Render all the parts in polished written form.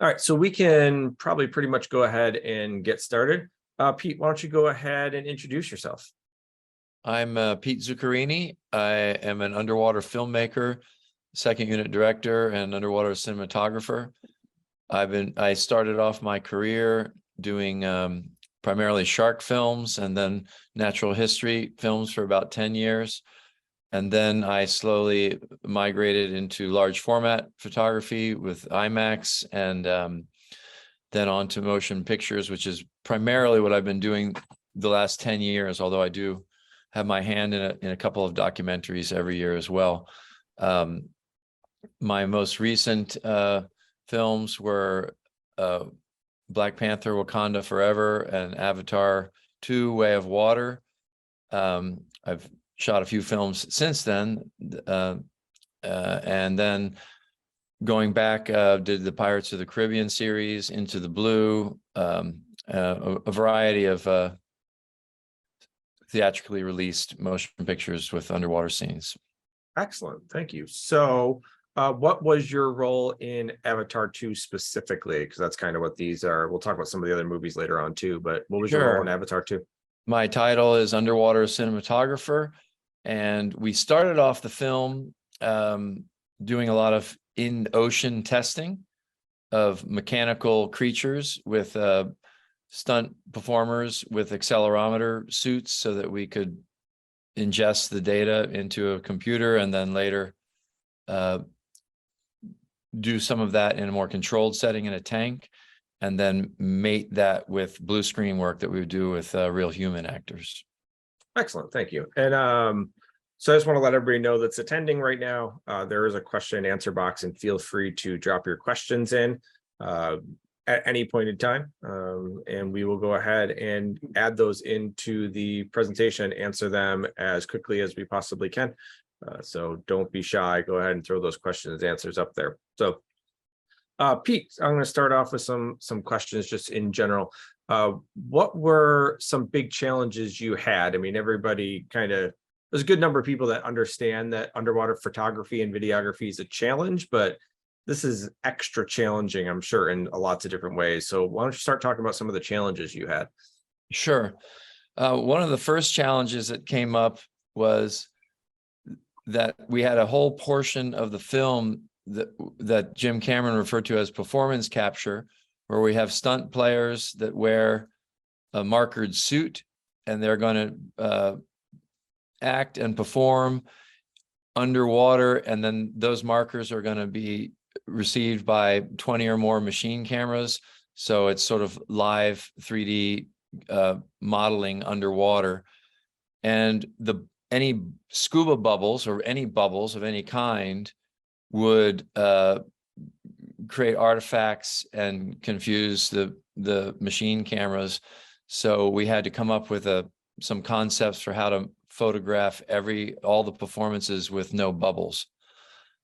All right, so we can probably pretty much go ahead and get started. Pete, why don't you go ahead and introduce yourself? I'm Pete Zuccarini. I am an underwater filmmaker, second unit director, and underwater cinematographer. I started off my career doing primarily shark films and then natural history films for about 10 years. And then I slowly migrated into large format photography with IMAX and then on to motion pictures, which is primarily what I've been doing the last 10 years, although I do have my hand in a couple of documentaries every year as well. My most recent films were Black Panther: Wakanda Forever and Avatar 2: Way of Water. I've shot a few films since then, and then going back, did the Pirates of the Caribbean series, Into the Blue, a variety of theatrically released motion pictures with underwater scenes. Excellent, thank you. So what was your role in Avatar 2 specifically? Because that's kind of what these are. We'll talk about some of the other movies later on too, but what was your role in Avatar 2? My title is underwater cinematographer, and we started off the film doing a lot of in-ocean testing of mechanical creatures with stunt performers with accelerometer suits so that we could ingest the data into a computer and then later do some of that in a more controlled setting in a tank, and then mate that with blue screen work that we would do with real human actors. Excellent, thank you. And so I just want to let everybody know that's attending right now, there is a question and answer box, and feel free to drop your questions in at any point in time, and we will go ahead and add those into the presentation, answer them as quickly as we possibly can. So don't be shy, go ahead and throw those questions and answers up there. So Pete, I'm going to start off with some questions just in general. What were some big challenges you had? I mean, everybody there's a good number of people that understand that underwater photography and videography is a challenge, but this is extra challenging, I'm sure, in lots of different ways. So why don't you start talking about some of the challenges you had? Sure. One of the first challenges that came up was that we had a whole portion of the film that Jim Cameron referred to as performance capture, where we have stunt players that wear a markered suit, and they're going to act and perform underwater, and then those markers are going to be received by 20 or more machine cameras. So it's sort of live 3D modeling underwater, and any scuba bubbles or any bubbles of any kind would create artifacts and confuse the machine cameras. So we had to come up with some concepts for how to photograph all the performances with no bubbles.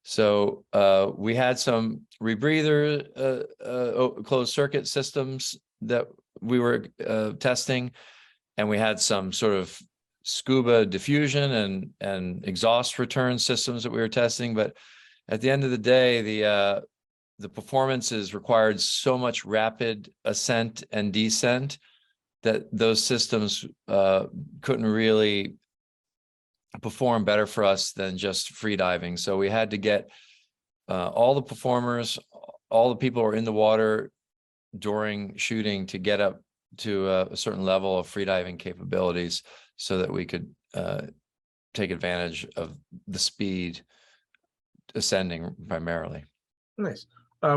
So we had some rebreather closed circuit systems that we were testing, and we had some sort of scuba diffusion and exhaust return systems that we were testing. But at the end of the day, the performances required so much rapid ascent and descent that those systems couldn't really perform better for us than just freediving. So we had to get all the performers, all the people who are in the water during shooting to get up to a certain level of freediving capabilities so that we could take advantage of the speed ascending primarily. Nice.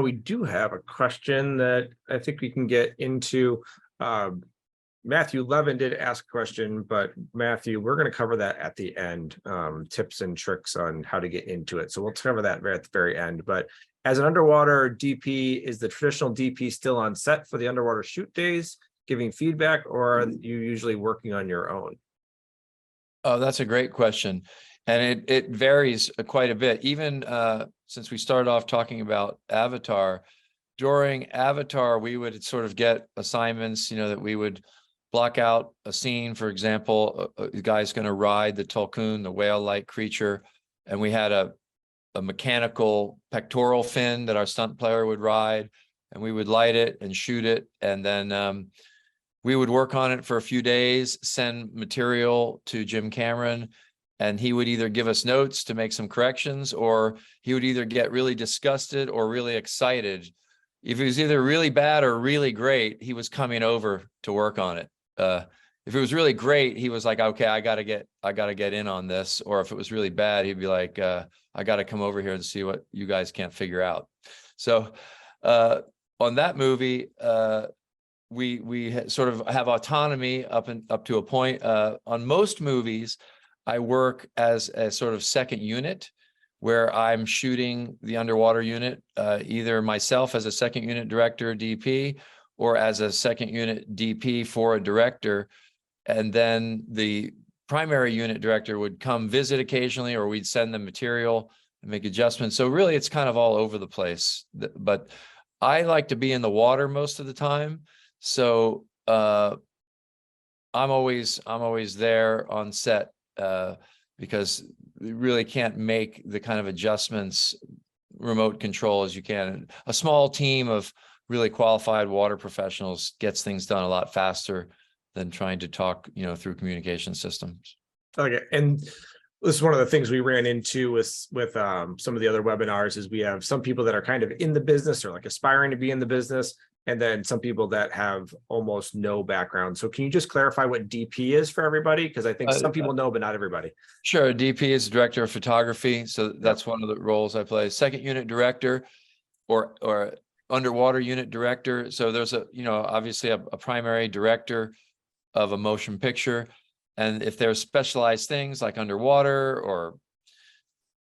We do have a question that I think we can get into. Matthew Levin did ask a question, but Matthew, we're going to cover that at the end, tips and tricks on how to get into it. So we'll cover that at the very end. But as an underwater DP, is the traditional DP still on set for the underwater shoot days, giving feedback, or are you usually working on your own? Oh, that's a great question. And it varies quite a bit. Even since we started off talking about Avatar, during Avatar, we would sort of get assignments, that we would block out a scene. For example, a guy's going to ride the Tulkun, the whale-like creature, and we had a mechanical pectoral fin that our stunt player would ride. and we would light it and shoot it. And then we would work on it for a few days, send material to Jim Cameron, and he would either give us notes to make some corrections, or he would either get really disgusted or really excited. If it was either really bad or really great, he was coming over to work on it. If it was really great, he was like, okay, I gotta get in on this. Or if it was really bad, he'd be like, I gotta come over here and see what you guys can't figure out. So on that movie, we sort of have autonomy up to a point. On most movies, I work as a sort of second unit where I'm shooting the underwater unit, either myself as a second unit director, DP, or as a second unit DP for a director. And then the primary unit director would come visit occasionally, or we'd send them material and make adjustments. So really, it's kind of all over the place. But I like to be in the water most of the time. So I'm always there on set because you really can't make the kind of adjustments remote control as you can. A small team of really qualified water professionals gets things done a lot faster than trying to talk, through communication systems. Okay, and this is one of the things we ran into with some of the other webinars is we have some people that are kind of in the business or like aspiring to be in the business, and then some people that have almost no background. So can you just clarify what DP is for everybody? Because I think some people know, but not everybody. Sure. DP is director of photography. So that's one of the roles I play. Second unit director or underwater unit director. So there's obviously a primary director of a motion picture. And if there's specialized things like underwater or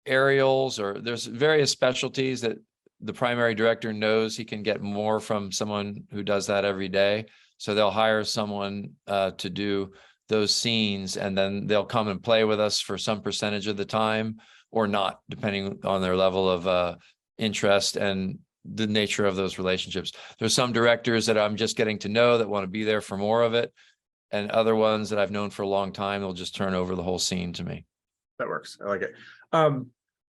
aerials, or there's various specialties that the primary director knows he can get more from someone who does that every day. So they'll hire someone to do those scenes, and then they'll come and play with us for some percentage of the time or not, depending on their level of interest and the nature of those relationships. There's some directors that I'm just getting to know that want to be there for more of it, and other ones that I've known for a long time, they'll just turn over the whole scene to me. That works. I like it.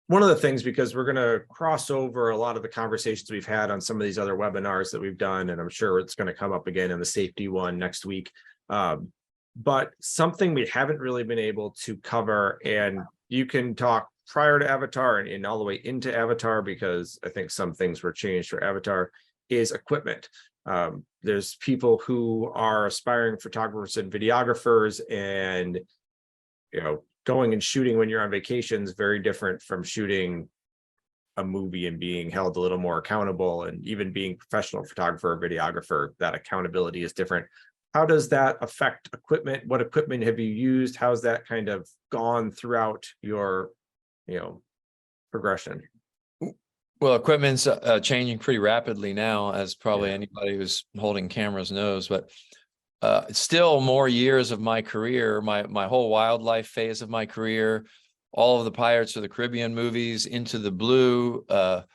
One of the things, because we're going to cross over a lot of the conversations we've had on some of these other webinars that we've done, and I'm sure it's going to come up again in the safety one next week. But something we haven't really been able to cover, and you can talk prior to Avatar and all the way into Avatar, because I think some things were changed for Avatar, is equipment. There's people who are aspiring photographers and videographers, and going and shooting when you're on vacation is very different from shooting a movie and being held a little more accountable, and even being professional photographer or videographer, that accountability is different. How does that affect equipment? What equipment have you used? How's that kind of gone throughout your progression? Well, equipment's changing pretty rapidly now, as probably anybody who's holding cameras knows, but still more years of my career, my whole wildlife phase of my career, all of the Pirates of the Caribbean movies, Into the Blue, a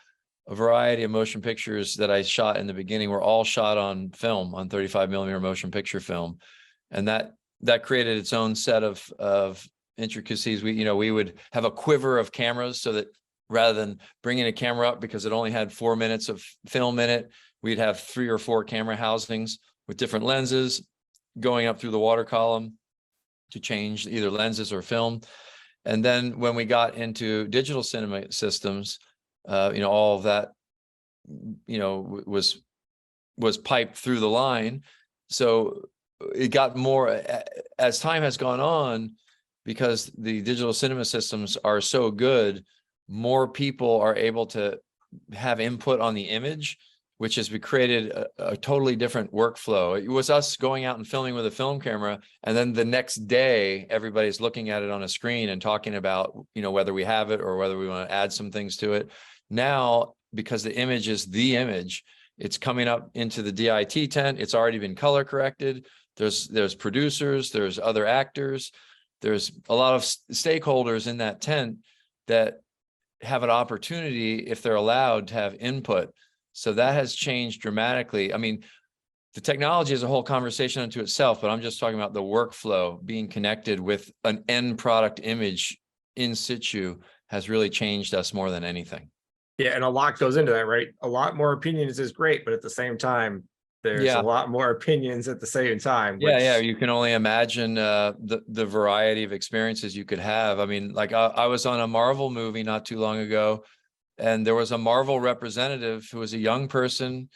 variety of motion pictures that I shot in the beginning were all shot on film, on 35 millimeter motion picture film. And that created its own set of intricacies. We would have a quiver of cameras, so that rather than bringing a camera up because it only had 4 minutes of film in it, we'd have 3 or 4 camera housings with different lenses going up through the water column to change either lenses or film. And then when we got into digital cinema systems, all of that, was piped through the line. So it got more, as time has gone on, because the digital cinema systems are so good, more people are able to have input on the image, which has created a totally different workflow. It was us going out and filming with a film camera, and then the next day, everybody's looking at it on a screen and talking about, whether we have it or whether we want to add some things to it. Now, because the image is the image, it's coming up into the DIT tent. It's already been color corrected. There's producers, there's other actors, there's a lot of stakeholders in that tent that have an opportunity, if they're allowed, to have input. So that has changed dramatically. I mean, the technology is a whole conversation unto itself, but I'm just talking about the workflow. Being connected with an end product image in situ has really changed us more than anything. Yeah, and a lot goes into that, right? A lot more opinions is great, but at the same time, there's a Yeah. lot more opinions at the same time, Yeah, which you can only imagine the variety of experiences you could have. I mean, like I was on a Marvel movie not too long ago, and there was a Marvel representative who was a young person,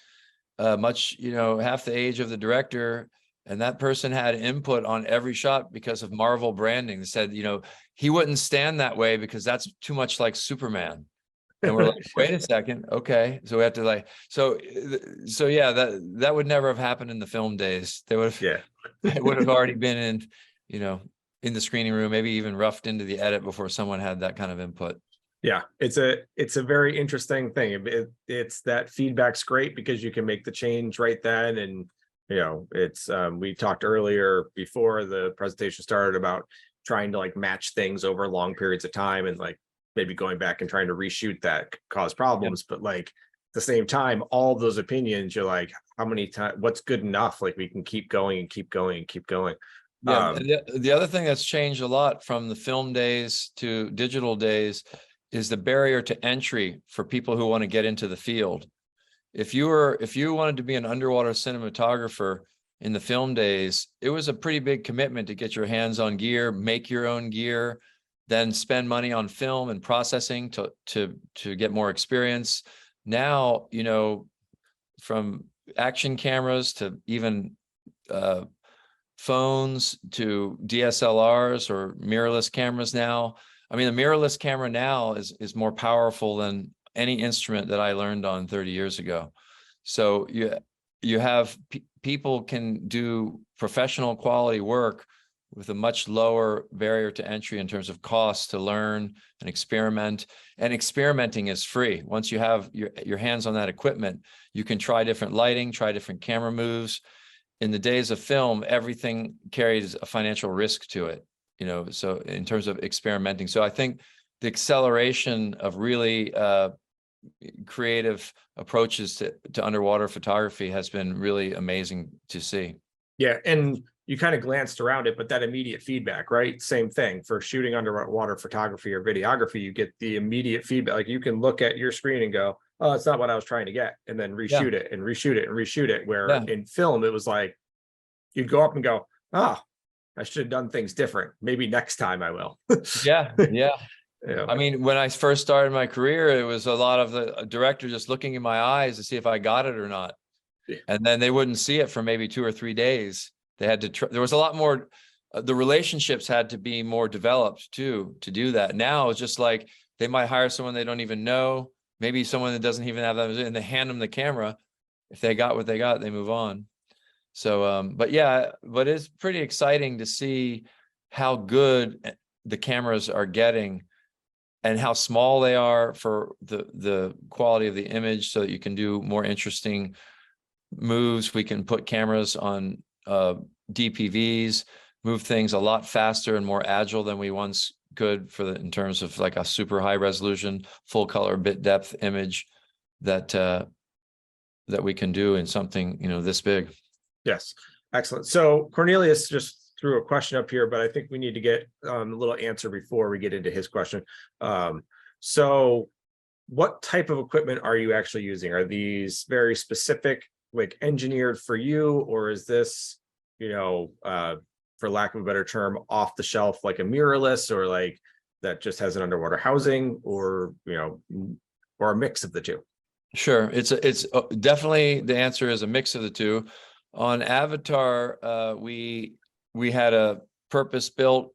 much, half the age of the director, and that person had input on every shot because of Marvel branding. They said, he wouldn't stand that way because that's too much like Superman. And we're like, wait a second, okay. So we have to so yeah, that would never have happened in the film days. They would have yeah. it would have already been you know, in the screening room, maybe even roughed into the edit before someone had that kind of input. Yeah, it's a very interesting thing. It's that feedback's great because you can make the change right then, and it's we talked earlier before the presentation started about trying to like match things over long periods of time, and like maybe going back and trying to reshoot that could cause Yeah. problems. But like at the same time, all of those opinions, you're like, how many times? What's good enough? Like we can keep going and keep going and keep going. Yeah. The other thing that's changed a lot from the film days to digital days is the barrier to entry for people who want to get into the field. If you wanted to be an underwater cinematographer in the film days, it was a pretty big commitment to get your hands on gear, make your own gear, then spend money on film and processing to get more experience. Now, from action cameras to even phones to DSLRs or mirrorless cameras now. I mean, the mirrorless camera now is more powerful than any instrument that I learned on 30 years ago. So you have people can do professional quality work with a much lower barrier to entry in terms of cost to learn and experiment. And experimenting is free. Once you have your hands on that equipment, you can try different lighting, try different camera moves. In the days of film, everything carries a financial risk to it, so in terms of experimenting. So I think the acceleration of really creative approaches to underwater photography has been really amazing to see. Yeah, and you kind of glanced around it, but that immediate feedback, right? Same thing for shooting underwater photography or videography. You get the immediate feedback. Like you can look at your screen and go, "Oh, it's not what I was trying to get," and then Yeah. reshoot it and reshoot it and reshoot it. Where Yeah. in film, it was like you'd go up and go, "Ah, I should have done things different. Maybe next time I will." Yeah. Yeah. Yeah, I mean, when I first started my career, it was a lot of the director just looking in my eyes to see if I got it or not. Yeah. And then they wouldn't see it for maybe 2 or 3 days. They had to, there was a lot more, the relationships had to be more developed too, to do that. Now it's just like, they might hire someone they don't even know, maybe someone that doesn't even have that, and they hand them the camera. If they got what they got, they move on. So, but yeah, but it's pretty exciting to see how good the cameras are getting and how small they are for the quality of the image, so that you can do more interesting moves. We can put cameras on DPVs, move things a lot faster and more agile than we once could in terms of like a super high resolution, full color bit depth image that we can do in something, this big. Yes, excellent. So Cornelius just threw a question up here, but I think we need to get a little answer before we get into his question. So what type of equipment are you actually using? Are these very specific, like engineered for you, or is this, for lack of a better term, off the shelf, like a mirrorless, or like that just has an underwater housing, or, or a mix of the two? Sure. It's definitely, the answer is a mix of the two. On Avatar, we had a purpose-built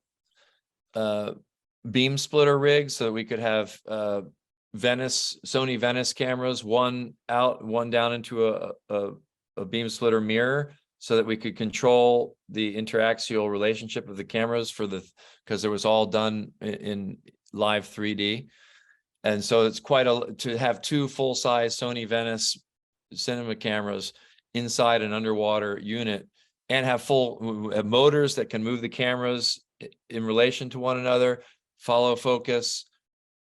beam splitter rig so that we could have Sony Venice cameras, one out, one down into a beam splitter mirror, so that we could control the interaxial relationship of the cameras because it was all done in live 3D. And so it's to have 2 full-size Sony Venice cinema cameras inside an underwater unit, and have full motors that can move the cameras in relation to one another, follow focus,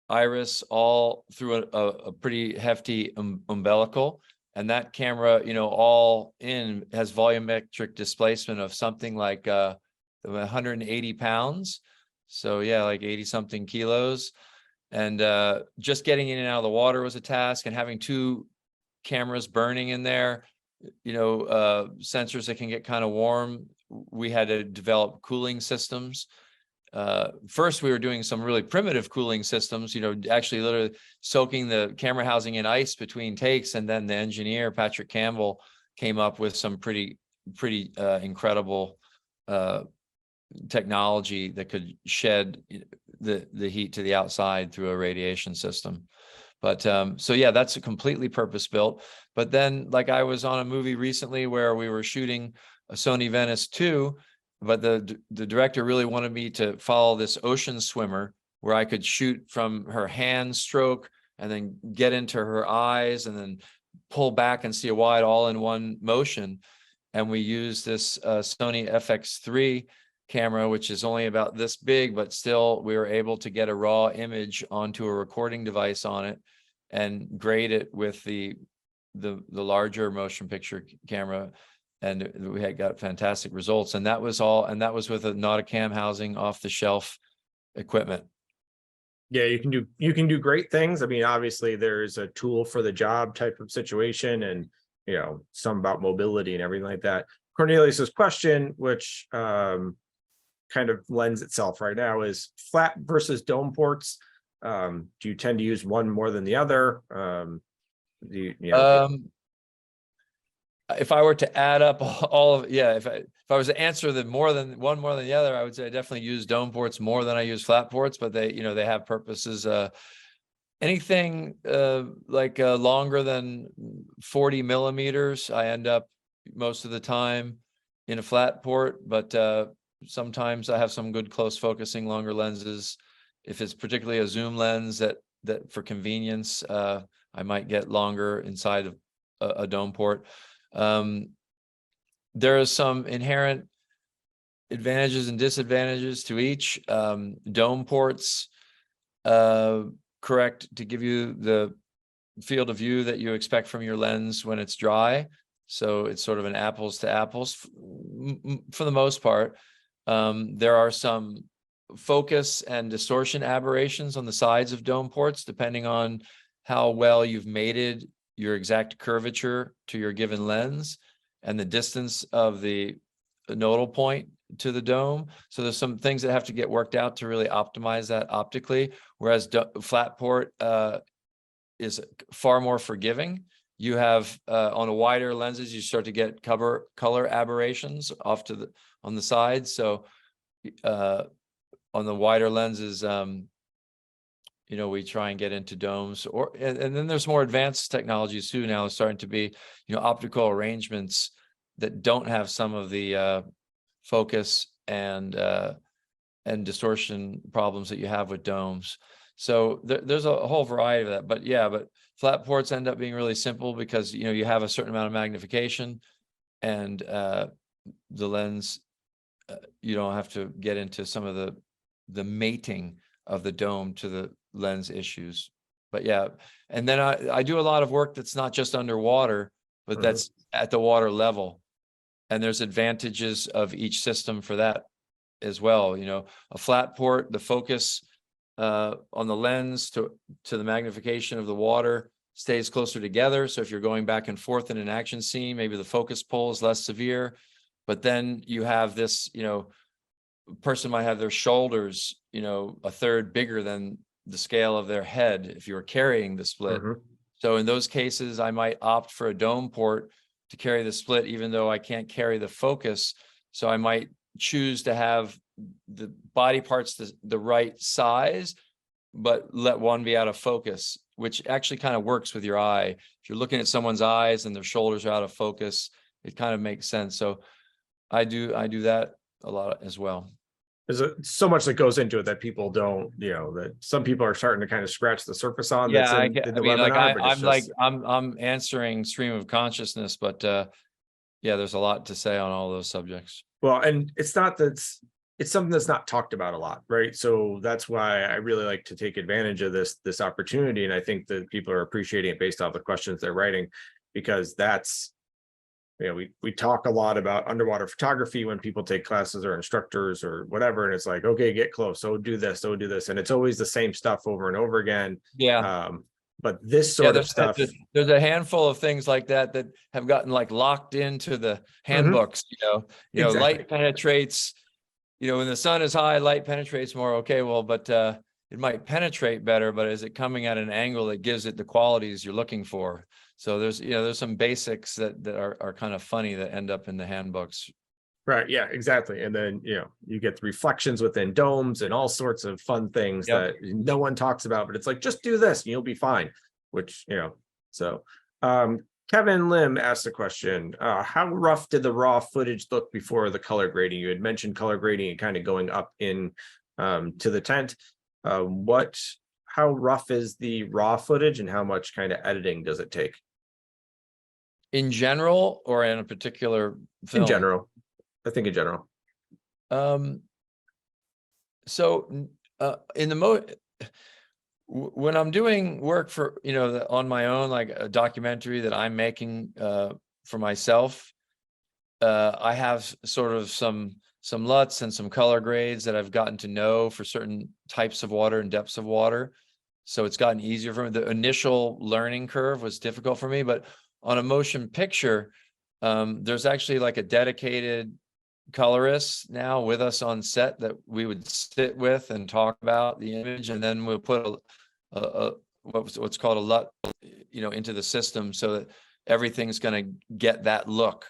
iris, all through a pretty hefty umbilical. And that camera, all in, has volumetric displacement of something like 180 pounds. So yeah, like 80 something kilos. And just getting in and out of the water was a task, and having 2 cameras burning in there, sensors that can get kind of warm. We had to develop cooling systems. First, we were doing some really primitive cooling systems, actually literally soaking the camera housing in ice between takes. And then the engineer, Patrick Campbell, came up with some pretty incredible technology that could shed the heat to the outside through a radiation system. But so yeah, that's a completely purpose built. But then, like, I was on a movie recently where we were shooting a Sony Venice 2, but the director really wanted me to follow this ocean swimmer where I could shoot from her hand stroke and then get into her eyes and then pull back and see a wide all in one motion. And we used this Sony FX3 camera, which is only about this big, but still we were able to get a raw image onto a recording device on it and grade it with the larger motion picture camera. And we had got fantastic results. And that was with a Nauticam housing off the shelf equipment. Yeah, you can do great things. I mean, obviously there's a tool for the job type of situation, and some about mobility and everything like that. Cornelius's question, which kind of lends itself right now, is flat versus dome ports. Do you tend to use one more than the other? If I were to add up all of, if I was to answer the more than the other, I would say I definitely use dome ports more than I use flat ports, but they have purposes. Anything longer than 40 millimeters, I end up most of the time in a flat port, but sometimes I have some good close focusing longer lenses. If it's particularly a zoom lens that for convenience, I might get longer inside of a dome port. There is some inherent advantages and disadvantages to each. Dome ports correct to give you the field of view that you expect from your lens when it's dry. So it's sort of an apples to apples for the most part. There are some focus and distortion aberrations on the sides of dome ports, depending on how well you've mated your exact curvature to your given lens and the distance of the nodal point to the dome. So there's some things that have to get worked out to really optimize that optically, whereas flat port is far more forgiving. You have on a wider lenses, you start to get color aberrations off to on the sides. So on the wider lenses, we try and get into domes, and then there's more advanced technologies too now starting to be, optical arrangements that don't have some of the focus and distortion problems that you have with domes. So there's a whole variety of that, but flat ports end up being really simple because, you have a certain amount of magnification and the lens, you don't have to get into some of the mating of the dome to the lens issues. But and then I do a lot of work that's not just underwater, but that's at the water level. And there's advantages of each system for that as well. A flat port, the focus on the lens to the magnification of the water stays closer together. So if you're going back and forth in an action scene, maybe the focus pull is less severe. But then you have this, person might have their shoulders, a third bigger than the scale of their head if you were carrying the split. So in those cases, I might opt for a dome port to carry the split, even though I can't carry the focus. So I might choose to have the body parts the right size, but let one be out of focus, which actually kind of works with your eye. If you're looking at someone's eyes and their shoulders are out of focus, it kind of makes sense. So I do that a lot as well. There's so much that goes into it that people don't, that some people are starting to kind of scratch the surface on. Yeah, that's in the webinar, I'm answering stream of consciousness, but there's a lot to say on all those subjects. Well, and it's not that it's something that's not talked about a lot, right? So that's why I really like to take advantage of this opportunity, and I think that people are appreciating it based off the questions they're writing, because that's we talk a lot about underwater photography when people take classes or instructors or whatever, and it's like, okay, get close, so do this, so do this, and it's always the same stuff over and over again. Yeah. But this Yeah, sort of stuff, there's a handful of things like that that have gotten like locked into the handbooks, exactly. light penetrates, when the sun is high, light penetrates more. Okay, well, but it might penetrate better, but is it coming at an angle that gives it the qualities you're looking for? So there's some basics that are kind of funny that end up in the handbooks. Right. Yeah, exactly. And then, you get the reflections within domes and all sorts of fun things Yep. that no one talks about, but it's like, just do this and you'll be fine, which, so, Kevin Lim asked the question, how rough did the raw footage look before the color grading? You had mentioned color grading and kind of going up in, to the tent. How rough is the raw footage and how much kind of editing does it take? In general, or in a particular film? In general. I think in general. So in the when I'm doing work for, on my own, like a documentary that I'm making for myself, I have sort of some LUTs and some color grades that I've gotten to know for certain types of water and depths of water. So it's gotten easier for me. The initial learning curve was difficult for me, but on a motion picture, there's actually like a dedicated colorist now with us on set that we would sit with and talk about the image, and then we'll put what's called a LUT, into the system so that everything's going to get that look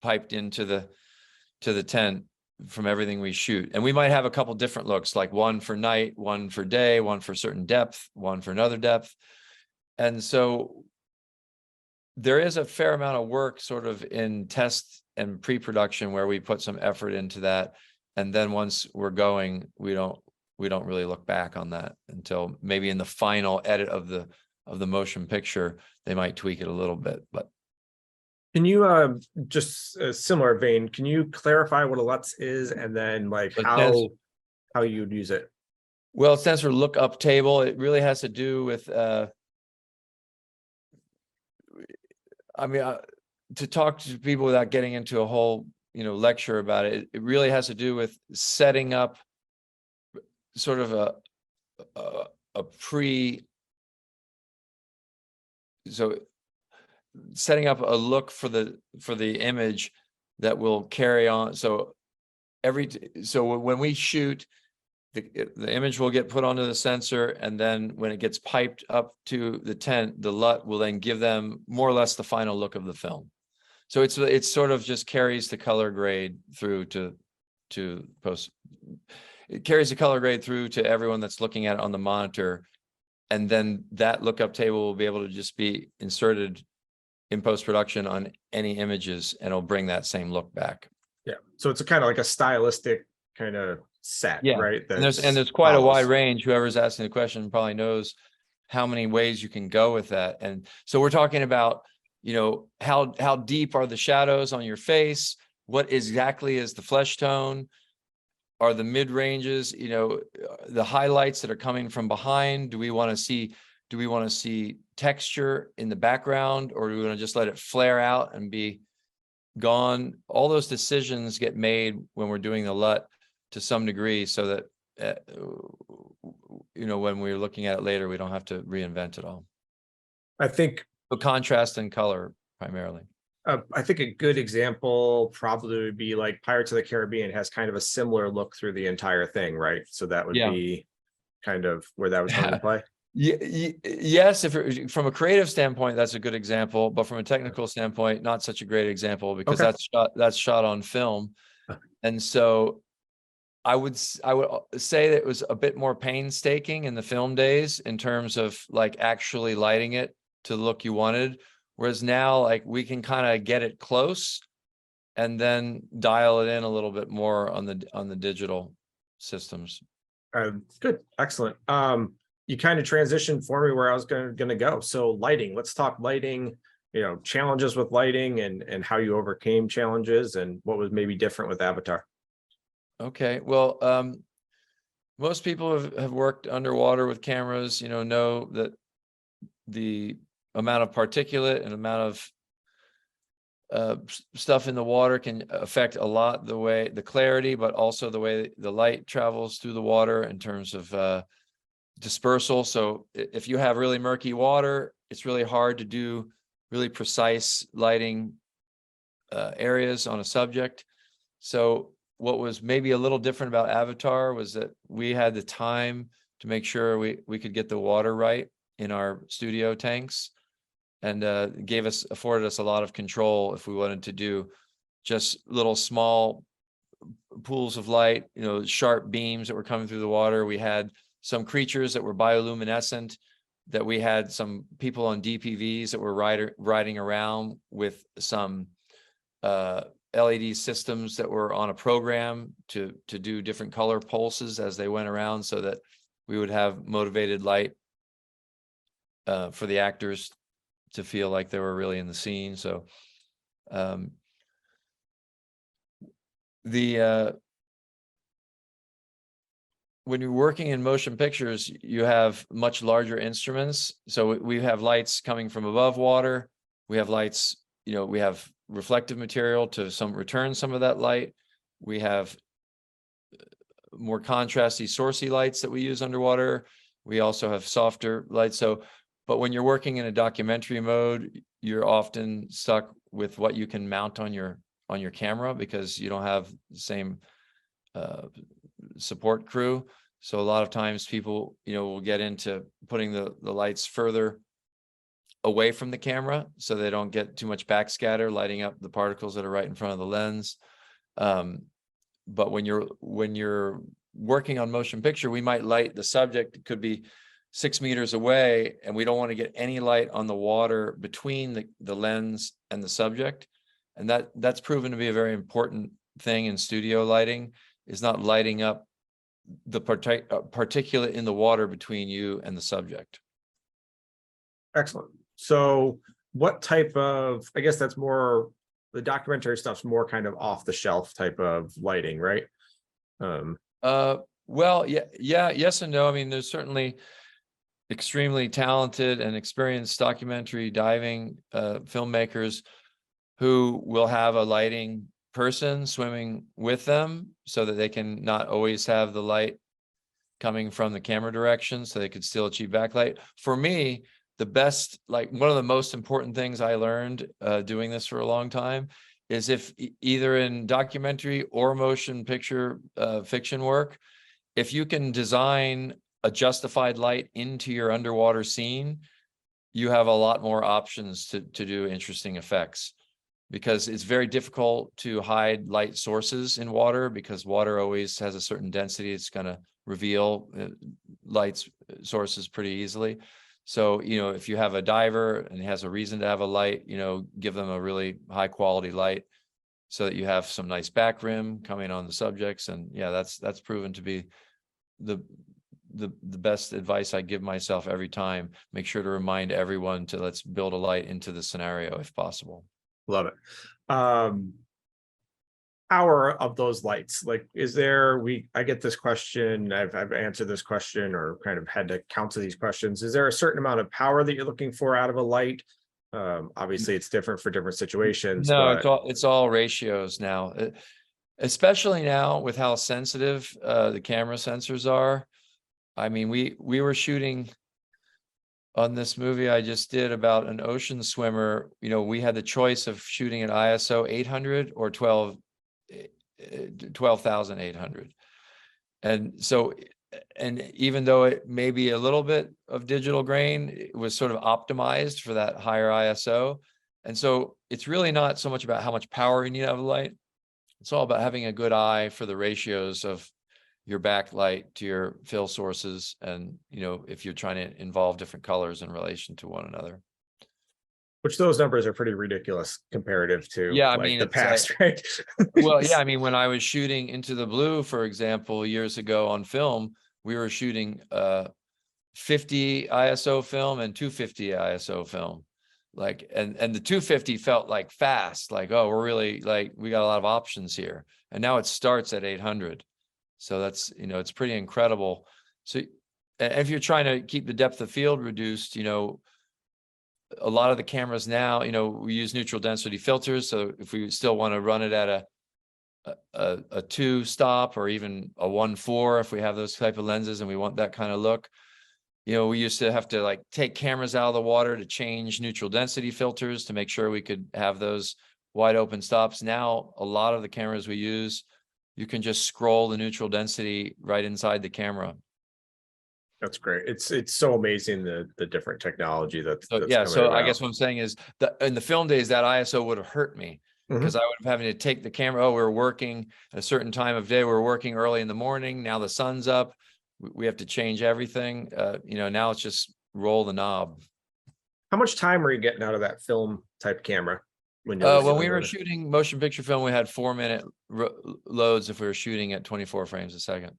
piped into the tent from everything we shoot. And we might have a couple different looks, like one for night, one for day, one for certain depth, one for another depth. And so there is a fair amount of work sort of in test and pre-production where we put some effort into that. And then once we're going, we don't really look back on that until maybe in the final edit of the motion picture, they might tweak it a little bit. But can you just a similar vein, can you clarify what a LUTs is and then like how you'd use it? Well, it stands for look up table. It really has to do with to talk to people without getting into a whole lecture about it, it really has to do with setting up sort of setting up a look for the image that will carry on. So when we shoot, the image will get put onto the sensor, and then when it gets piped up to the tent, the LUT will then give them more or less the final look of the film. So it's sort of just carries the color grade through to post. It carries the color grade through to everyone that's looking at it on the monitor, and then that lookup table will be able to just be inserted in post-production on any images, and it'll bring that same look back. Yeah, so it's a kind of like a stylistic kind of set, yeah. right? And there's quite a wide range. Whoever's asking the question probably knows how many ways you can go with that. And so we're talking about, how deep are the shadows on your face? What exactly is the flesh tone? Are the mid ranges, the highlights that are coming from behind? Do we want to see texture in the background, or do we want to just let it flare out and be gone? All those decisions get made when we're doing the LUT to some degree, so that when we're looking at it later, we don't have to reinvent it all. I think the contrast and color primarily. I think a good example probably would be like Pirates of the Caribbean has kind of a similar look through the entire thing, right? So that would be kind of where that would come into play. Yes, from a creative standpoint, that's a good example, but from a technical standpoint, not such a great example, because that's shot on film. And so I would say that it was a bit more painstaking in the film days in terms of like actually lighting it to the look you wanted. Whereas now, like, we can kind of get it close and then dial it in a little bit more on the digital systems. Good, excellent. You kind of transitioned for me where I was going to go. So lighting, let's talk lighting, challenges with lighting and how you overcame challenges and what was maybe different with Avatar. Okay, well, most people have worked underwater with cameras, know that the amount of particulate and amount of stuff in the water can affect a lot the clarity, but also the way the light travels through the water in terms of dispersal. So if you have really murky water, it's really hard to do really precise lighting areas on a subject. So what was maybe a little different about Avatar was that we had the time to make sure we could get the water right in our studio tanks, and afforded us a lot of control if we wanted to do just little small pools of light, sharp beams that were coming through the water. We had some creatures that were bioluminescent, that we had some people on DPVs that were riding around with some LED systems that were on a program to do different color pulses as they went around, so that we would have motivated light for the actors to feel like they were really in the scene. So when you're working in motion pictures, you have much larger instruments. So we have lights coming from above water. We have lights, we have reflective material to return some of that light. We have more contrasty, sourcey lights that we use underwater. We also have softer lights. But when you're working in a documentary mode, you're often stuck with what you can mount on your camera, because you don't have the same support crew. So a lot of times people, will get into putting the lights further away from the camera, so they don't get too much backscatter, lighting up the particles that are right in front of the lens. But when you're working on motion picture, we might light the subject. It could be 6 meters away, and we don't want to get any light on the water between the lens and the subject. And that's proven to be a very important thing in studio lighting, is not lighting up the particulate in the water between you and the subject. Excellent. So what type of, I guess that's more, the documentary stuff's more kind of off the shelf type of lighting, right? Well, yeah, yes and no. I mean, there's certainly extremely talented and experienced documentary diving filmmakers who will have a lighting person swimming with them, so that they can not always have the light coming from the camera direction, so they could still achieve backlight. For me, the best, one of the most important things I learned doing this for a long time is, if either in documentary or motion picture fiction work, if you can design a justified light into your underwater scene, you have a lot more options to do interesting effects, because it's very difficult to hide light sources in water, because water always has a certain density. It's going to reveal light sources pretty easily. So, if you have a diver and has a reason to have a light, give them a really high quality light, so that you have some nice back rim coming on the subjects. And yeah, that's proven to be the best advice I give myself every time. Make sure to remind everyone to let's build a light into the scenario if possible. Love it. Power of those lights, is there, I get this question, I've answered this question, or kind of had to counsel these questions. Is there a certain amount of power that you're looking for out of a light? Obviously it's different for different situations. No, but it's all ratios now, especially now with how sensitive the camera sensors are. I mean, we were shooting on this movie I just did about an ocean swimmer. We had the choice of shooting at ISO 800 or 12,800. And so, and even though it may be a little bit of digital grain, it was sort of optimized for that higher ISO. And so it's really not so much about how much power you need out of the light. It's all about having a good eye for the ratios of your backlight to your fill sources, and if you're trying to involve different colors in relation to one another. Which those numbers are pretty ridiculous comparative to the past, right? Well, yeah, I mean, when I was shooting Into the Blue, for example, years ago on film, we were shooting 50 ISO film and 250 ISO film. And the 250 felt like fast, oh, we're really we got a lot of options here. And now it starts at 800. So that's, it's pretty incredible. So if you're trying to keep the depth of field reduced, a lot of the cameras now, we use neutral density filters. So if we still want to run it at a 2 stop or even a 1.4, if we have those type of lenses and we want that kind of look, we used to have to like take cameras out of the water to change neutral density filters to make sure we could have those wide open stops. Now, a lot of the cameras we use, you can just scroll the neutral density right inside the camera. That's great. It's so amazing the different technology that's Yeah, coming so I about. guess what I'm saying is that in the film days, that ISO would have hurt me because I would have having to take the camera. Oh, we're working at a certain time of day. We're working early in the morning. Now the sun's up. We have to change everything. Now it's just roll the knob. How much time were you getting out of that film type camera when you're When we were shooting motion picture film, we had 4-minute loads if we were shooting at 24 frames a second.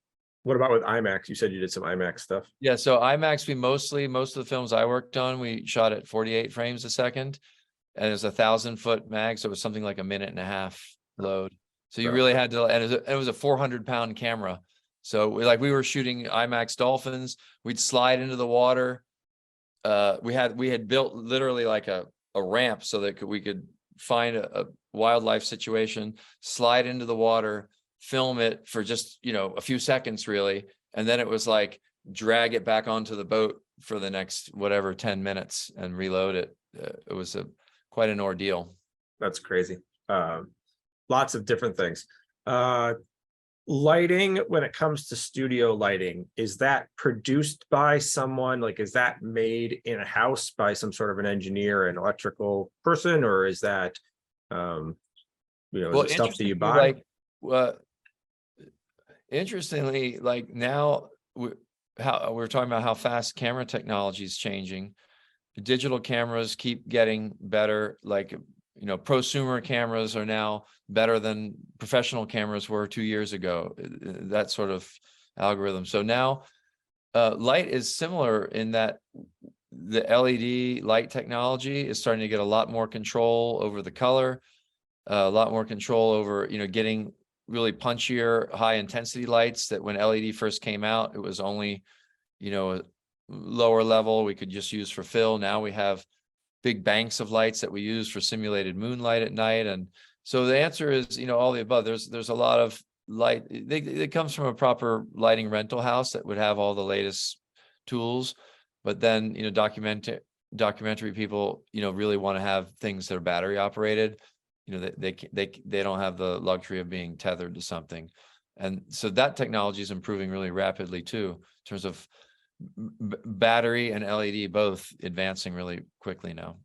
What about with IMAX? You said you did some IMAX stuff. Yeah, so IMAX, most of the films I worked on, we shot at 48 frames a second, and it was 1,000-foot mag, so it was something like 1.5-minute load. So you really had to, and it was a 400-pound camera. So we were shooting IMAX dolphins. We'd slide into the water. We had built literally like a ramp so that we could find a wildlife situation, slide into the water, film it for just a few seconds really, and then it was like drag it back onto the boat for the next whatever 10 minutes and reload it. It was quite an ordeal. That's crazy. Lots of different things. Lighting, when it comes to studio lighting, is that produced by someone? Like, is that made in a house by some sort of an engineer, an electrical person, or is that is it stuff that you buy? Interestingly, like now how we're talking about how fast camera technology is changing. Digital cameras keep getting better. Like, prosumer cameras are now better than professional cameras were 2 years ago. That sort of algorithm. So now light is similar in that the LED light technology is starting to get a lot more control over the color, a lot more control over, getting really punchier, high intensity lights that when LED first came out, it was only, a lower level we could just use for fill. Now we have big banks of lights that we use for simulated moonlight at night. And so the answer is, all the above. There's a lot of light. It comes from a proper lighting rental house that would have all the latest tools. But then, documentary people, really want to have things that are battery operated. They don't have the luxury of being tethered to something. And so that technology is improving really rapidly too, in terms of battery and LED both advancing really quickly now.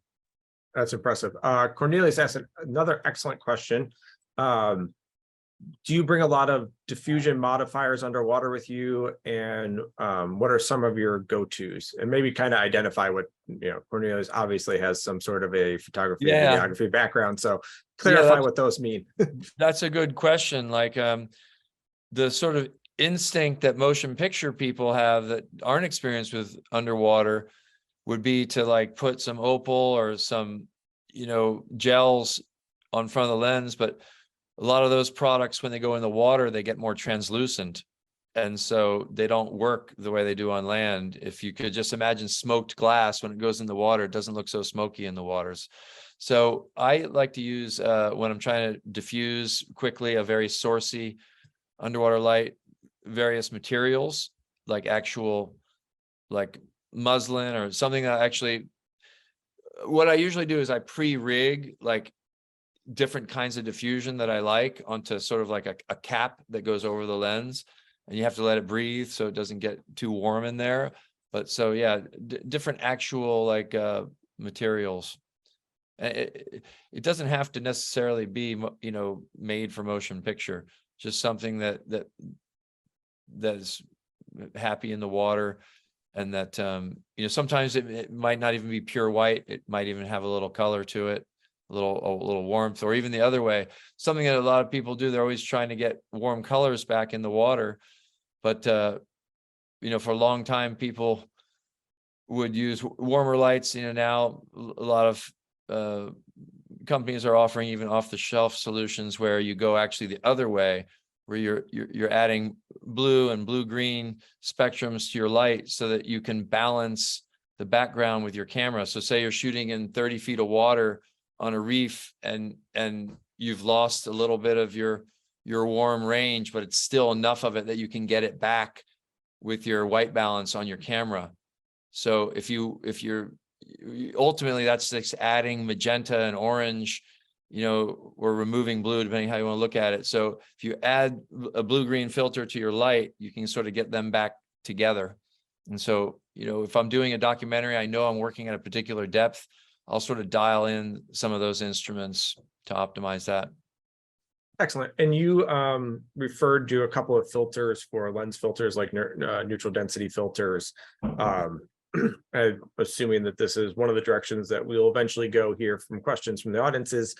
That's impressive. Cornelius asked another excellent question. Do you bring a lot of diffusion modifiers underwater with you? And what are some of your go-tos? And maybe kind of identify what, Cornelius obviously has some sort of a photography and videography background. So clarify what those mean. That's a good question. Like the sort of instinct that motion picture people have that aren't experienced with underwater would be to like put some opal or some, gels on front of the lens. But a lot of those products, when they go in the water, they get more translucent. And so they don't work the way they do on land. If you could just imagine smoked glass, when it goes in the water, it doesn't look so smoky in the waters. So I like to use, when I'm trying to diffuse quickly a very sourcey underwater light, various materials, like actual, like muslin or something that actually, what I usually do is I pre-rig like different kinds of diffusion that I like onto sort of like a cap that goes over the lens, and you have to let it breathe so it doesn't get too warm in there. But so yeah, different actual like materials. It doesn't have to necessarily be made for motion picture, just something that is happy in the water. And that sometimes it might not even be pure white. It might even have a little color to it, a little warmth, or even the other way. Something that a lot of people do, they're always trying to get warm colors back in the water. But for a long time, people would use warmer lights. Now a lot of companies are offering even off-the-shelf solutions where you go actually the other way, where you're adding blue and blue-green spectrums to your light so that you can balance the background with your camera. So say you're shooting in 30 feet of water on a reef, and you've lost a little bit of your warm range, but it's still enough of it that you can get it back with your white balance on your camera. So if you're ultimately, that's just adding magenta and orange, or removing blue, depending how you want to look at it. So if you add a blue-green filter to your light, you can sort of get them back together. And so, if I'm doing a documentary, I know I'm working at a particular depth, I'll sort of dial in some of those instruments to optimize that. Excellent. And you referred to a couple of filters for lens filters, like neutral density filters. I'm assuming that this is one of the directions that we'll eventually go here from questions from the audiences.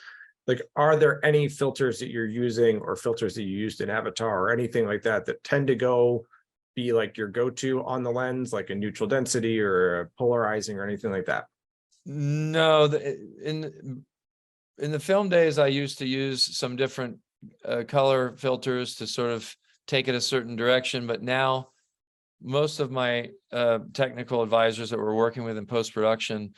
Like, are there any filters that you're using, or filters that you used in Avatar or anything like that, that tend to be like your go-to on the lens, like a neutral density or a polarizing or anything like that? No, in the film days, I used to use some different color filters to sort of take it a certain direction. But now most of my technical advisors that we're working with in post-production,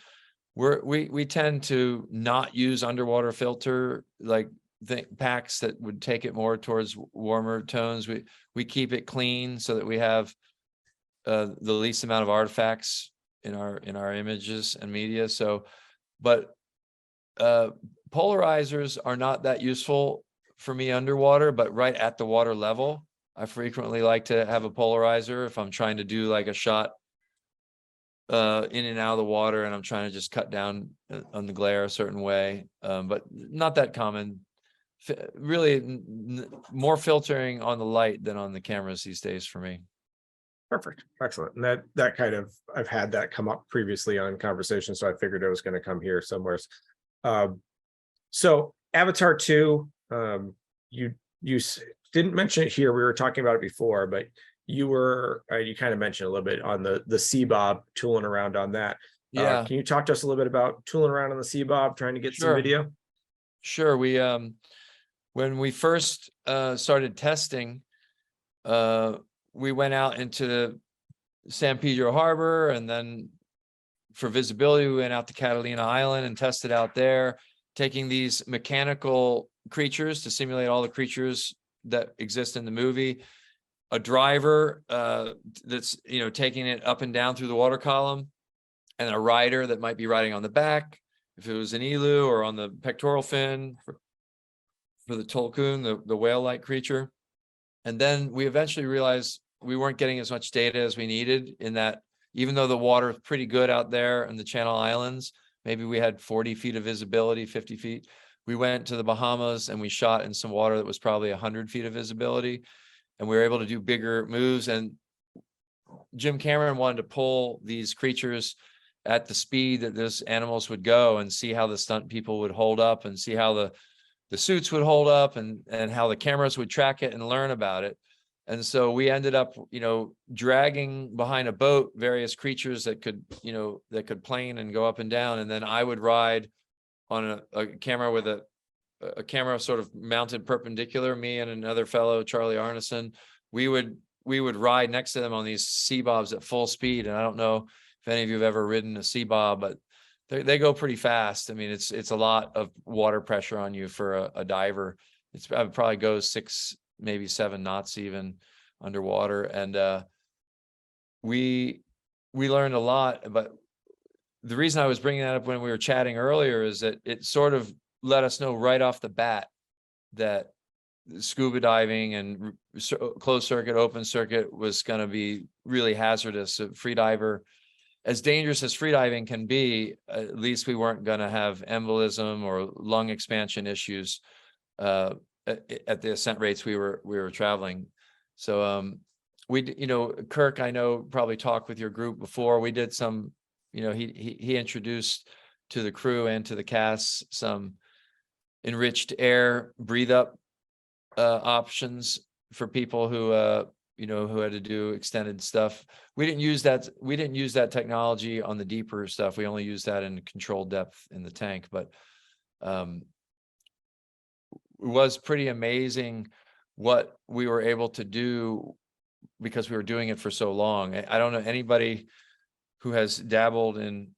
we tend to not use underwater filter, like the packs that would take it more towards warmer tones. We keep it clean so that we have the least amount of artifacts in our images and media. So, but polarizers are not that useful for me underwater, but right at the water level, I frequently like to have a polarizer if I'm trying to do like a shot in and out of the water, and I'm trying to just cut down on the glare a certain way, but not that common. Really, more filtering on the light than on the cameras these days for me. Perfect. Excellent. And that kind of, I've had that come up previously on conversation, so I figured it was going to come here somewhere. So Avatar 2, you didn't mention it here. We were talking about it before, but you kind of mentioned a little bit on the CBOB, tooling around on that. Yeah. Can you talk to us a little bit about tooling around on the CBOB, trying to get some video? Sure. We when we first started testing, we went out into San Pedro Harbor, and then for visibility, we went out to Catalina Island and tested out there, taking these mechanical creatures to simulate all the creatures that exist in the movie. A driver that's taking it up and down through the water column, and a rider that might be riding on the back if it was an elu, or on the pectoral fin for the tulkun, the whale-like creature. And then we eventually realized we weren't getting as much data as we needed, in that even though the water is pretty good out there in the Channel Islands, maybe we had 40 feet of visibility, 50 feet. We went to the Bahamas and we shot in some water that was probably 100 feet of visibility, and we were able to do bigger moves. And Jim Cameron wanted to pull these creatures at the speed that those animals would go, and see how the stunt people would hold up, and see how the suits would hold up, and how the cameras would track it and learn about it. And so we ended up, dragging behind a boat various creatures that could plane and go up and down. And then I would ride on a camera with a camera sort of mounted perpendicular, me and another fellow, Charlie Arneson. We would ride next to them on these CBOBs at full speed. And I don't know if any of you have ever ridden a CBOB, but they go pretty fast. I mean, it's a lot of water pressure on you for a diver. It probably goes 6, maybe 7 knots even underwater. And we learned a lot. But the reason I was bringing that up when we were chatting earlier is that it sort of let us know right off the bat that scuba diving and closed circuit, open circuit was going to be really hazardous. A freediver, as dangerous as freediving can be, at least we weren't going to have embolism or lung expansion issues at the ascent rates we were traveling. So Kirk, I know, probably talked with your group before. We did some, he introduced to the crew and to the cast some enriched air breathe up options for people who who had to do extended stuff. We didn't use that technology on the deeper stuff. We only used that in controlled depth in the tank. But it was pretty amazing what we were able to do, because we were doing it for so long. I don't know anybody who has dabbled in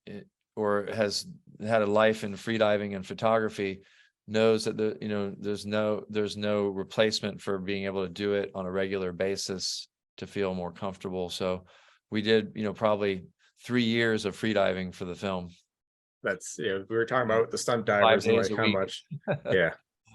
or has had a life in freediving and photography knows that there's no replacement for being able to do it on a regular basis to feel more comfortable. So we did, probably 3 years of freediving for the film. That's, we were talking about the stunt 5 divers and days like a how week. much, yeah,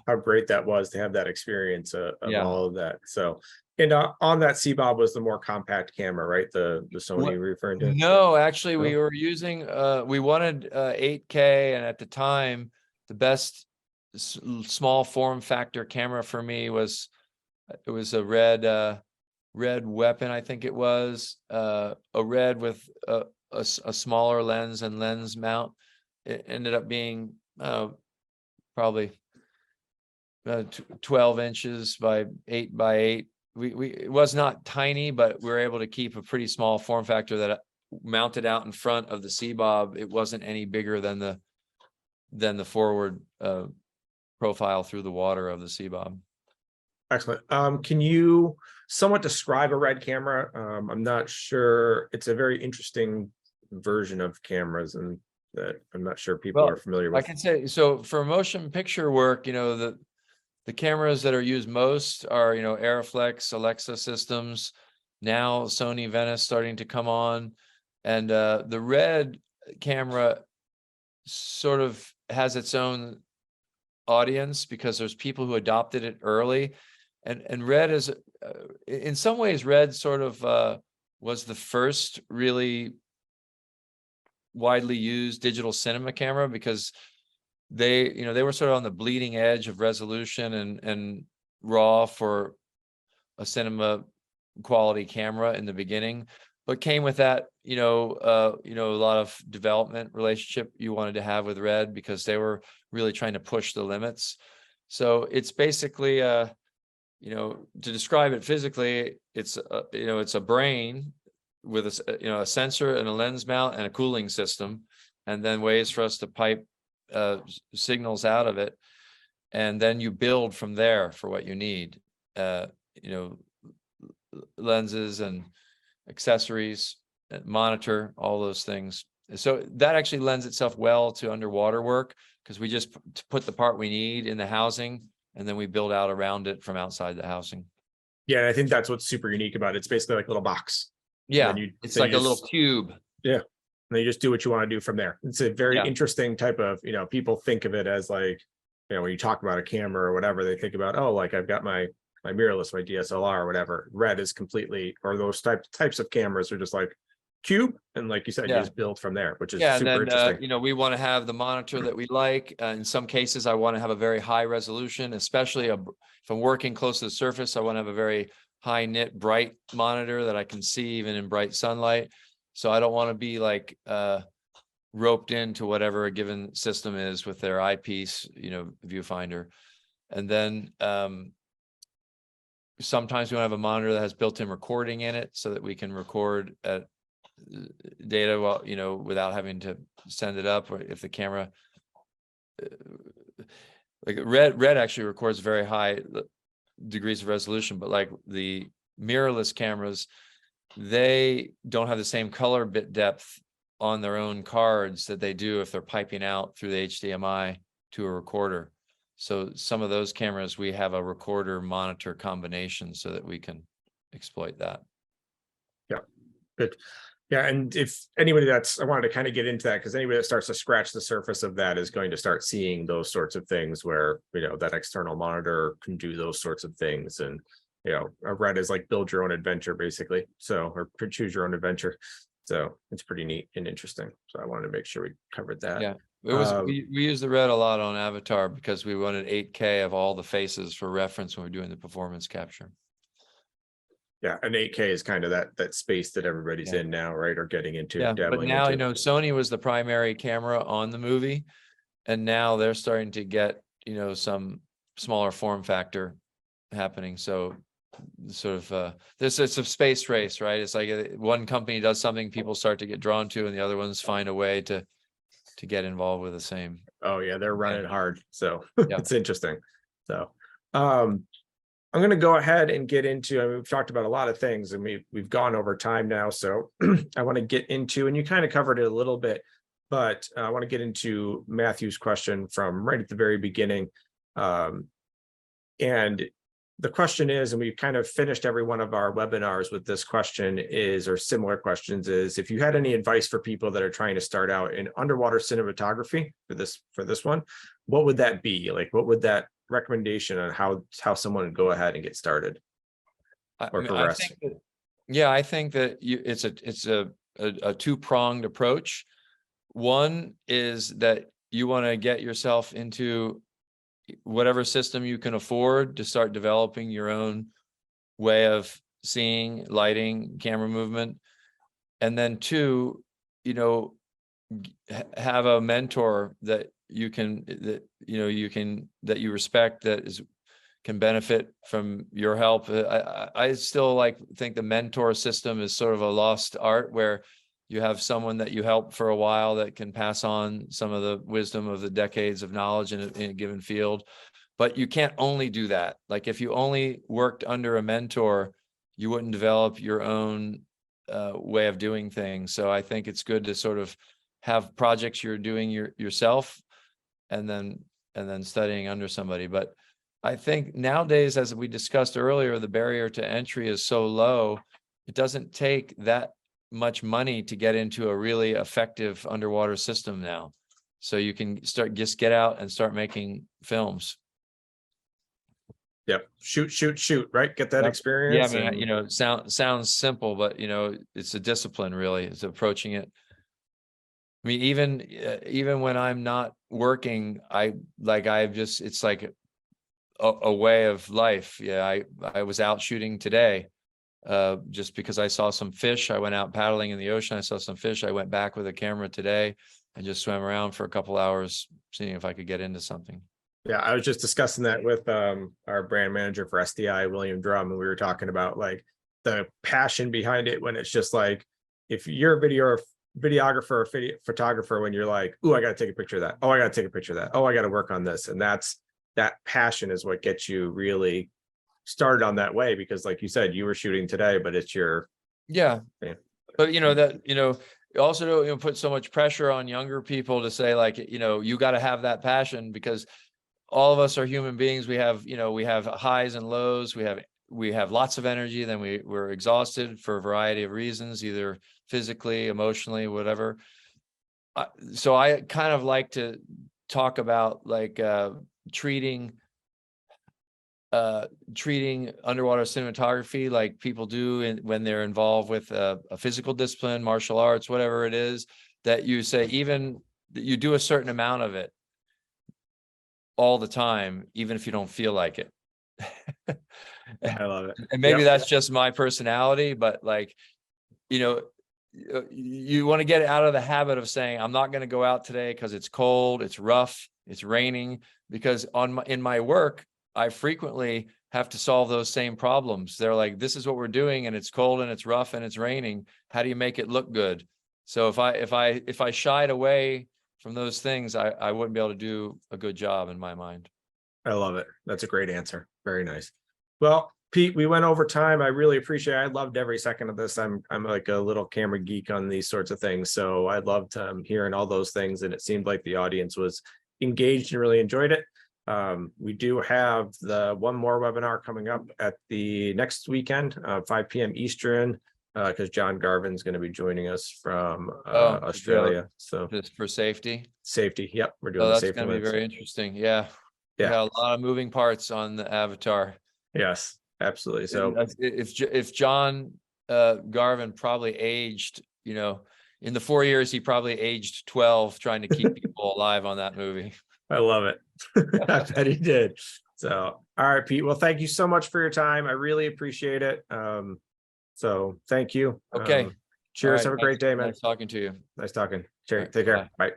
how great that was to have that experience of Yeah. all of that. So, and on that C-Bob was the more compact camera, right? The Sony What- you're referring to? No, actually, we No? were using, we wanted 8K, and at the time, the best small form factor camera for me was, it was a red weapon, I think it was, a red with a smaller lens and lens mount. It ended up being probably 12 inches by 8 by 8. It was not tiny, but we were able to keep a pretty small form factor that mounted out in front of the C-Bob. It wasn't any bigger than the forward profile through the water of the C-Bob. Excellent. Can you somewhat describe a red camera? I'm not sure. It's a very interesting version of cameras, and that I'm not sure people are familiar I with. can say, so for motion picture work, the cameras that are used most are, Airflex, Alexa systems. Now Sony Venice starting to come on, and the red camera sort of has its own audience because there's people who adopted it early, and red is, in some ways, red sort of was the first really widely used digital cinema camera, because they were sort of on the bleeding edge of resolution and raw for a cinema quality camera in the beginning, but came with that, a lot of development relationship you wanted to have with red, because they were really trying to push the limits. So it's basically, to describe it physically, it's a brain with a sensor and a lens mount and a cooling system, and then ways for us to pipe signals out of it, and then you build from there for what you need, lenses and accessories, monitor, all those things. So that actually lends itself well to underwater work, because we just put the part we need in the housing, and then we build out around it from outside the housing. Yeah, I think that's what's super unique about it. It's basically like a little box. Yeah, it's like a little cube. Yeah. And you just do what you want to do from there. It's a very interesting type of, people think of it as like, when you talk about a camera or whatever, they think about, oh, like I've got my mirrorless, my DSLR or whatever. Red is completely, or those types of cameras are just like cube. And like you said, you just build from there, which is super interesting. We want to have the monitor that we like. In some cases, I want to have a very high resolution, especially if I'm working close to the surface, I want to have a very high nit, bright monitor that I can see even in bright sunlight. So I don't want to be like roped into whatever a given system is with their eyepiece, viewfinder. And then sometimes we want to have a monitor that has built-in recording in it, so that we can record at data while, without having to send it up, or if the camera like red actually records very high degrees of resolution, but like the mirrorless cameras, they don't have the same color bit depth on their own cards that they do if they're piping out through the HDMI to a recorder. So some of those cameras, we have a recorder monitor combination so that we can exploit that. Yeah, good. Yeah, and if anybody I wanted to kind of get into that, because anybody that starts to scratch the surface of that is going to start seeing those sorts of things where, that external monitor can do those sorts of things. And, a red is like build your own adventure, basically. So, or choose your own adventure. So it's pretty neat and interesting. So I wanted to make sure we covered that. Yeah, it was, we use the red a lot on Avatar because we wanted 8K of all the faces for reference when we're doing the performance capture. Yeah, and 8K is kind of that space that everybody's in now, right? Or getting into, but now, Sony was the primary camera on the movie, and now they're starting to get, some smaller form factor happening. So sort of it's a space race, right? It's like one company does something people start to get drawn to, and the other ones find a way to get involved with the same. Oh yeah, they're running hard. So it's interesting. So I'm going to go ahead and get into, I mean, we've talked about a lot of things and we've gone over time now. So I want to get into, and you kind of covered it a little bit, but I want to get into Matthew's question from right at the very beginning. And the question is, and we've kind of finished every one of our webinars with this question is, or similar questions is, if you had any advice for people that are trying to start out in underwater cinematography for this one, what would that be? Like, what would that recommendation on how someone would go ahead and get started or progress? I think that it's a two-pronged approach. One is that you want to get yourself into whatever system you can afford to start developing your own way of seeing, lighting, camera movement. And then two, have a mentor that you respect, that can benefit from your help. I still think the mentor system is sort of a lost art, where you have someone that you help for a while that can pass on some of the wisdom of the decades of knowledge in a given field. But you can't only do that. Like, if you only worked under a mentor, you wouldn't develop your own way of doing things. So I think it's good to sort of have projects you're doing yourself, and then studying under somebody. But I think nowadays, as we discussed earlier, the barrier to entry is so low, it doesn't take that much money to get into a really effective underwater system now. So you can just get out and start making films. Yep. Shoot, right? Get that experience. Yeah, I mean, sounds simple, but it's a discipline, really. It's approaching it. I mean, even when I'm not working, it's like a way of life. Yeah, I was out shooting today. Just because I saw some fish. I went out paddling in the ocean. I saw some fish. I went back with a camera today and just swam around for a couple hours, seeing if I could get into something. Yeah, I was just discussing that with our brand manager for SDI, William Drum, and we were talking about like the passion behind it, when it's just like, if you're a videographer or photographer, when you're like, oh, I got to take a picture of that. Oh, I got to take a picture of that. Oh, I got to work on this. And that passion is what gets you really started on that way, because like you said, you were shooting today, but it's your but also put so much pressure on younger people to say, like, you got to have that passion, because all of us are human beings. We have highs and lows. We have lots of energy, then we're exhausted for a variety of reasons, either physically, emotionally, whatever. So I kind of like to talk about treating underwater cinematography like people do when they're involved with a physical discipline, martial arts, whatever it is, that you say, even that you do a certain amount of it all the time, even if you don't feel like it. I love it. And maybe that's just my personality, but you want to get out of the habit of saying, I'm not going to go out today because it's cold, it's rough, it's raining, because in my work, I frequently have to solve those same problems. They're like, this is what we're doing, and it's cold and it's rough and it's raining. How do you make it look good? So if I shied away from those things, I wouldn't be able to do a good job, in my mind. I love it. That's a great answer. Very nice. Well, Pete, we went over time. I really appreciate it. I loved every second of this. I'm like a little camera geek on these sorts of things. So I loved hearing all those things. And it seemed like the audience was engaged and really enjoyed it. We do have one more webinar coming up at the next weekend, 5 p.m. Eastern, because John Garvin's going to be joining us from Australia. So just for safety. Yep, we're doing the safety. That's going to be very interesting. Yeah. Yeah, a lot of moving parts on the Avatar. Yes, absolutely. So if John Garvin probably aged, in the 4 years, he probably aged 12 trying to keep people alive on that movie. I love it. I bet he did. So, all right, Pete. Well, thank you so much for your time. I really appreciate it. So thank you. Okay. Cheers. Right. Have a great day, man. Nice talking to you. Nice talking. Cheers. Take care. Bye.